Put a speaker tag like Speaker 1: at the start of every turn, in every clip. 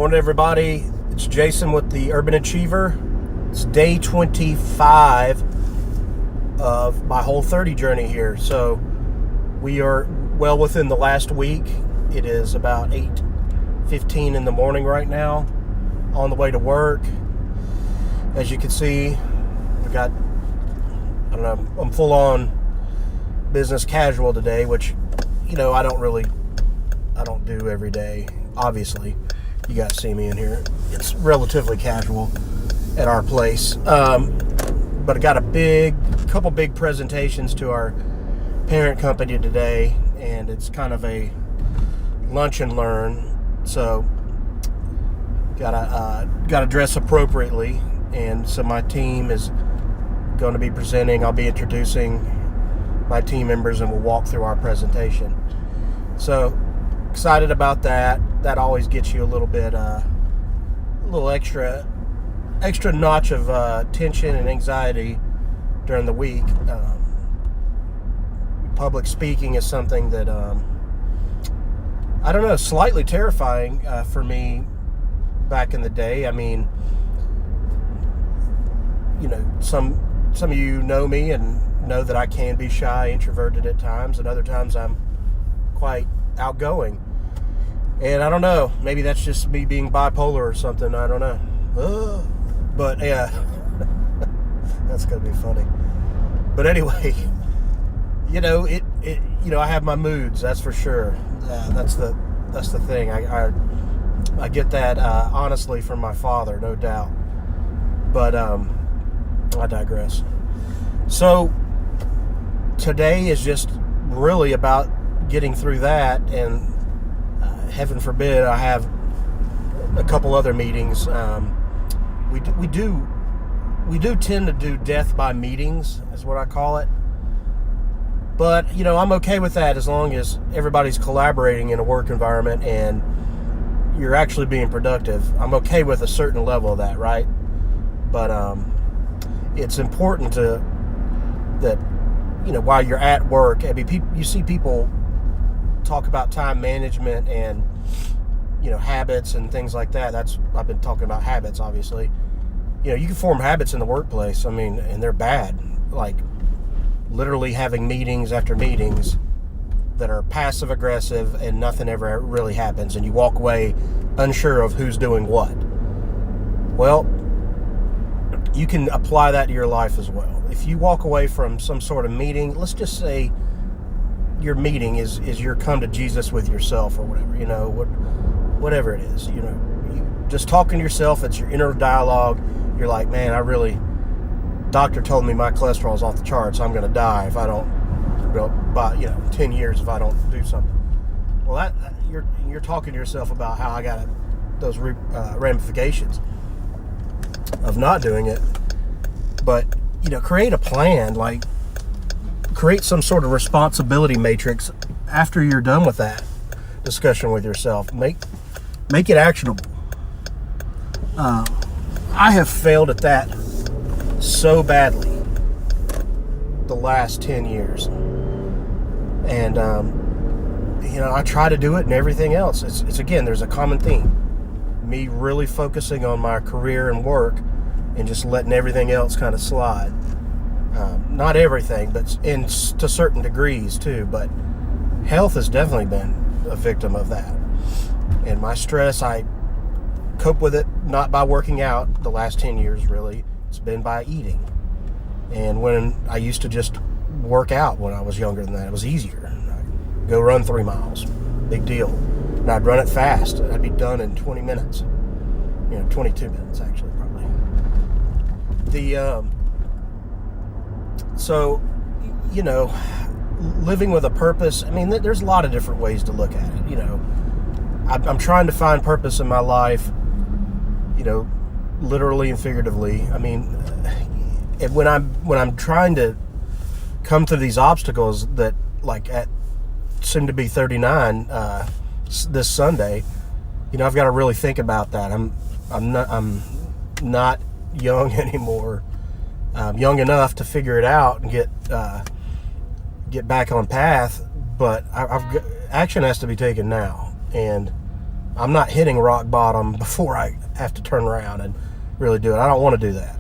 Speaker 1: Morning, everybody. It's Jason with the Urban Achiever. It's day 25 of my Whole30 journey here. So we are well within the last week. It is about 8:15 in the morning right now, on the way to work. As you can see, I'm full on business casual today, which, I don't do every day. Obviously, you guys see me in here. It's relatively casual at our place. But I got a couple big presentations to our parent company today, and it's kind of a lunch and learn. So gotta dress appropriately, and so my team is going to be presenting. I'll be introducing my team members, and we'll walk through our presentation. So excited about that. That always gets you a little bit, a little extra notch of tension and anxiety during the week. Public speaking is something that slightly terrifying for me back in the day. I mean, some of you know me and know that I can be shy, introverted at times, and other times I'm quite outgoing. And I don't know, maybe that's just me being bipolar or something. I don't know. But yeah, that's gonna be funny. But anyway, I have my moods. That's for sure. That's the thing. I get that honestly from my father, no doubt. But I digress. So today is just really about getting through that, and heaven forbid I have a couple other meetings. We do tend to do death by meetings, is what I call it. But I'm okay with that as long as everybody's collaborating in a work environment and you're actually being productive. I'm okay with a certain level of that, right? But it's important that while you're at work, you see people talk about time management and habits and things like that. I've been talking about habits, obviously. You can form habits in the workplace. I mean, and they're bad. Like literally having meetings after meetings that are passive aggressive and nothing ever really happens, and you walk away unsure of who's doing what. Well, you can apply that to your life as well. If you walk away from some sort of meeting, let's just say your meeting is your come to Jesus with yourself or whatever, whatever it is, you just talking to yourself. It's your inner dialogue. You're like, man, doctor told me my cholesterol is off the charts. I'm going to die if I don't, by 10 years if I don't do something. Well, you're talking to yourself about how I got those ramifications of not doing it. But create a plan, like create some sort of responsibility matrix after you're done with that discussion with yourself. Make it actionable. I have failed at that so badly the last 10 years. And, I try to do it and everything else. It's again, there's a common theme. Me really focusing on my career and work and just letting everything else kind of slide. Not everything, but to certain degrees too. But health has definitely been a victim of that. And my stress, I cope with it not by working out the last 10 years, really. It's been by eating. And when I used to just work out when I was younger than that, it was easier. I'd go run 3 miles. Big deal. And I'd run it fast. I'd be done in 20 minutes. 22 minutes actually, probably. So, living with a purpose, I mean, there's a lot of different ways to look at it. I'm trying to find purpose in my life, literally and figuratively. I mean, when I'm trying to come through these obstacles that, like, at soon to be 39 this Sunday, I've got to really think about that. I'm not young anymore. I'm young enough to figure it out and get back on path, but action has to be taken now. And I'm not hitting rock bottom before I have to turn around and really do it. I don't want to do that.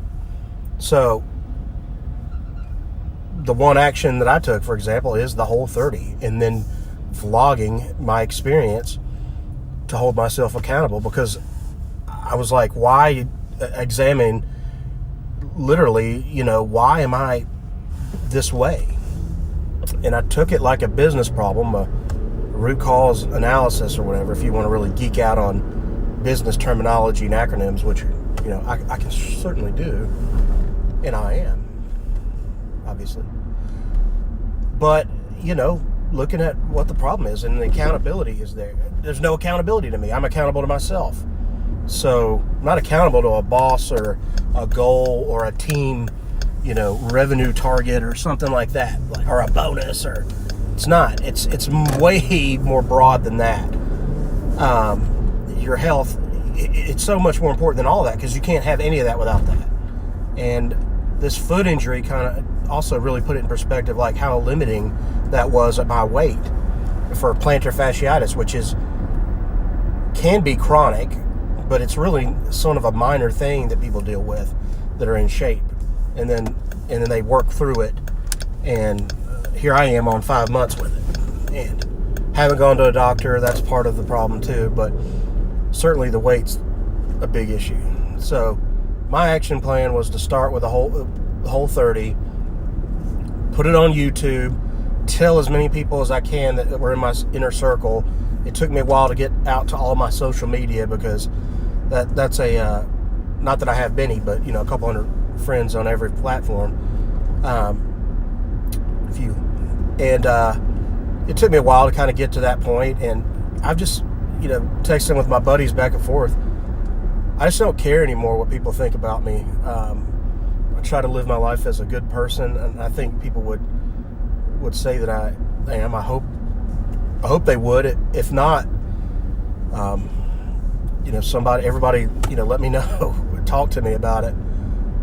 Speaker 1: So the one action that I took, for example, is the Whole30, and then vlogging my experience to hold myself accountable, because I was like, why examine literally, why am I this way? And I took it like a business problem, a root cause analysis or whatever, if you want to really geek out on business terminology and acronyms, which, I can certainly do, and I am, obviously. But, looking at what the problem is, and the accountability is there. There's no accountability to me. I'm accountable to myself. So I'm not accountable to a boss or a goal or a team, revenue target or something like that, or a bonus, or it's not. It's way more broad than that. Your health, it's so much more important than all that, because you can't have any of that without that. And this foot injury kind of also really put it in perspective, like how limiting that was at my weight for plantar fasciitis, which can be chronic, but it's really sort of a minor thing that people deal with that are in shape, and then they work through it. And here I am on 5 months with it, and haven't gone to a doctor. That's part of the problem too, but certainly the weight's a big issue. So my action plan was to start with a Whole30, put it on YouTube, tell as many people as I can that were in my inner circle. It took me a while to get out to all my social media, because that's a not that I have many, but a couple hundred friends on every platform, a few, and it took me a while to kind of get to that point. And I've just texting with my buddies back and forth. I just don't care anymore what people think about me. I try to live my life as a good person, and I think people would say that I am. I hope they would. If not, everybody, let me know, talk to me about it.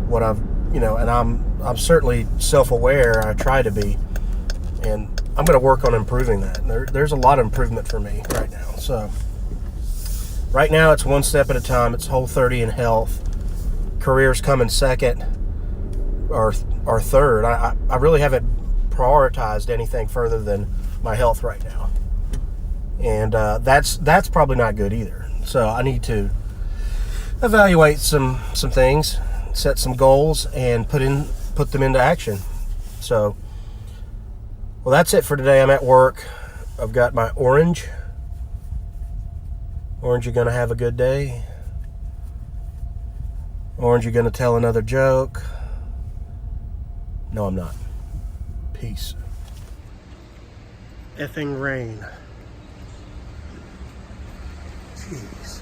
Speaker 1: What I've, and I'm certainly self-aware. I try to be, and I'm going to work on improving that. There's a lot of improvement for me right now. So right now it's one step at a time. It's Whole30 and health. Career's coming second or third. I really haven't prioritized anything further than my health right now, and that's probably not good either. So I need to evaluate some things, set some goals, and put them into action. So, well, that's it for today. I'm at work. I've got my orange. Orange, you're gonna have a good day. Orange, you're gonna tell another joke. No, I'm not. Peace. Effing rain. Jeez.